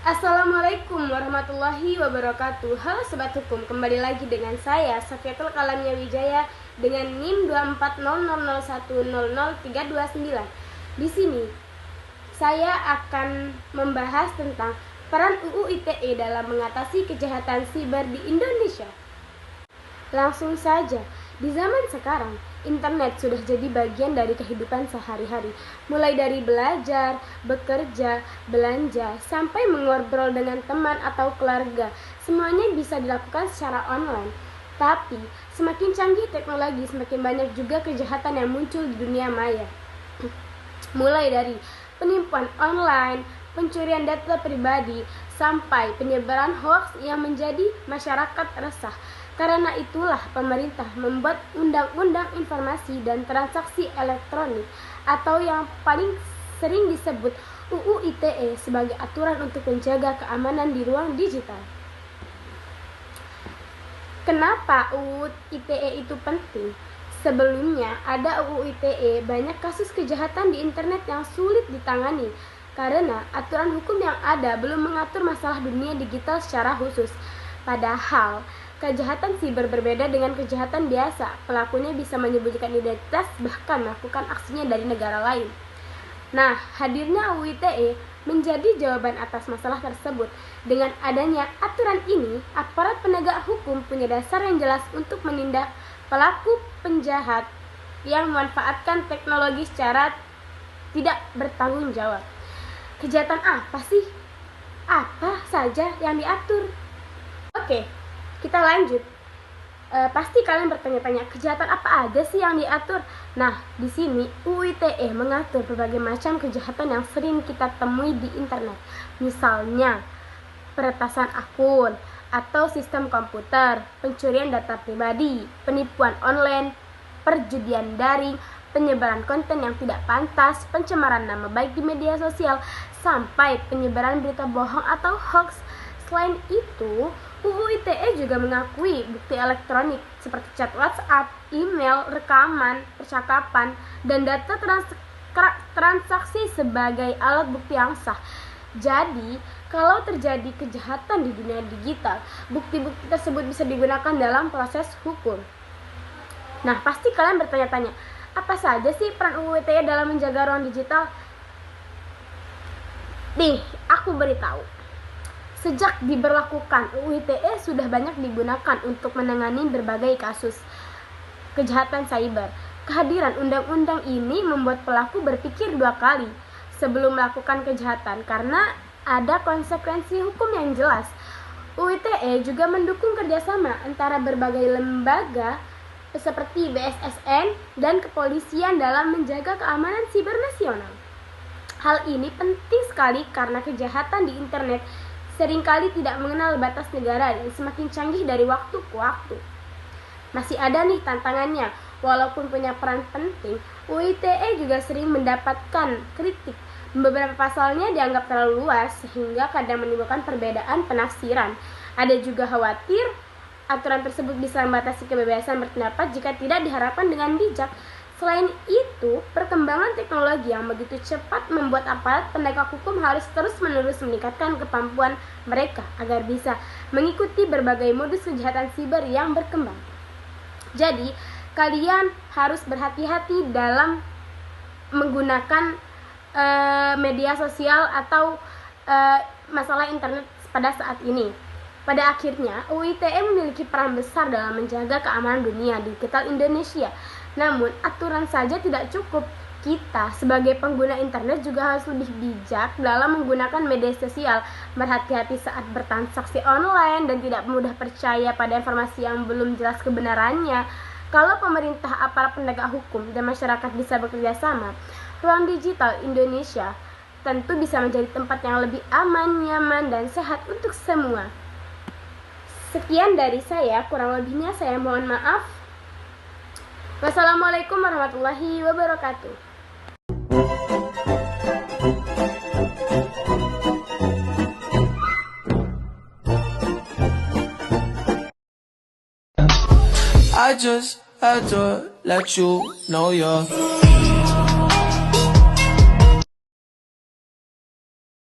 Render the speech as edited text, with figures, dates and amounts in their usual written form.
Assalamualaikum warahmatullahi wabarakatuh. Halo Sobat Hukum, kembali lagi dengan saya Safiatul Kalamnya Wijaya dengan NIM 24001003229. Di sini saya akan membahas tentang peran UU ITE dalam mengatasi kejahatan siber di Indonesia. Langsung saja, di zaman sekarang, internet sudah jadi bagian dari kehidupan sehari-hari. Mulai dari belajar, bekerja, belanja, sampai mengobrol dengan teman atau keluarga. Semuanya bisa dilakukan secara online. Tapi, semakin canggih teknologi, semakin banyak juga kejahatan yang muncul di dunia maya. Mulai dari penipuan online, pencurian data pribadi, sampai penyebaran hoaks yang menjadi masyarakat resah. Karena itulah pemerintah membuat Undang-Undang Informasi dan Transaksi Elektronik atau yang paling sering disebut UU ITE sebagai aturan untuk menjaga keamanan di ruang digital. Kenapa UU ITE itu penting? Sebelumnya ada UU ITE, banyak kasus kejahatan di internet yang sulit ditangani karena aturan hukum yang ada belum mengatur masalah dunia digital secara khusus. Padahal kejahatan siber berbeda dengan kejahatan biasa. Pelakunya bisa menyembunyikan identitas, bahkan melakukan aksinya dari negara lain. Nah, hadirnya UU ITE menjadi jawaban atas masalah tersebut. Dengan adanya aturan ini, aparat penegak hukum punya dasar yang jelas untuk menindak pelaku penjahat yang memanfaatkan teknologi secara tidak bertanggung jawab. Kejahatan apa sih? Apa saja yang diatur? Oke, kita lanjut. Pasti kalian bertanya-tanya, kejahatan apa aja sih yang diatur? Nah, di sini UU ITE mengatur berbagai macam kejahatan yang sering kita temui di internet. Misalnya, peretasan akun atau sistem komputer, pencurian data pribadi, penipuan online, perjudian daring, penyebaran konten yang tidak pantas, pencemaran nama baik di media sosial, sampai penyebaran berita bohong atau hoax. Selain itu, UU ITE juga mengakui bukti elektronik seperti chat WhatsApp, email, rekaman, percakapan, dan data transaksi sebagai alat bukti yang sah. Jadi, kalau terjadi kejahatan di dunia digital, bukti-bukti tersebut bisa digunakan dalam proses hukum. Nah, pasti kalian bertanya-tanya, apa saja sih peran UU ITE dalam menjaga ruang digital? Nih, aku beritahu. Sejak diberlakukan, UU ITE sudah banyak digunakan untuk menangani berbagai kasus kejahatan cyber. Kehadiran undang-undang ini membuat pelaku berpikir dua kali sebelum melakukan kejahatan karena ada konsekuensi hukum yang jelas. UU ITE juga mendukung kerjasama antara berbagai lembaga seperti BSSN dan kepolisian dalam menjaga keamanan siber nasional. Hal ini penting sekali karena kejahatan di internet seringkali tidak mengenal batas negara dan semakin canggih dari waktu ke waktu. Masih ada nih tantangannya. Walaupun punya peran penting, UU ITE juga sering mendapatkan kritik. Beberapa pasalnya dianggap terlalu luas sehingga kadang menimbulkan perbedaan penafsiran. Ada juga khawatir aturan tersebut bisa membatasi kebebasan berpendapat jika tidak diharapkan dengan bijak. Selain itu, perkembangan teknologi yang begitu cepat membuat aparat penegak hukum harus terus-menerus meningkatkan kemampuan mereka agar bisa mengikuti berbagai modus kejahatan siber yang berkembang. Jadi, kalian harus berhati-hati dalam menggunakan media sosial atau masalah internet pada saat ini. Pada akhirnya, UU ITE memiliki peran besar dalam menjaga keamanan dunia digital Indonesia. Namun, aturan saja tidak cukup. Kita sebagai pengguna internet juga harus lebih bijak dalam menggunakan media sosial, berhati-hati saat bertransaksi online dan tidak mudah percaya pada informasi yang belum jelas kebenarannya. Kalau pemerintah, aparat penegak hukum, dan masyarakat bisa bekerja sama, ruang digital Indonesia tentu bisa menjadi tempat yang lebih aman, nyaman, dan sehat untuk semua. Sekian dari saya, kurang lebihnya saya mohon maaf. Wassalamualaikum warahmatullahi wabarakatuh. I just had to let you know you're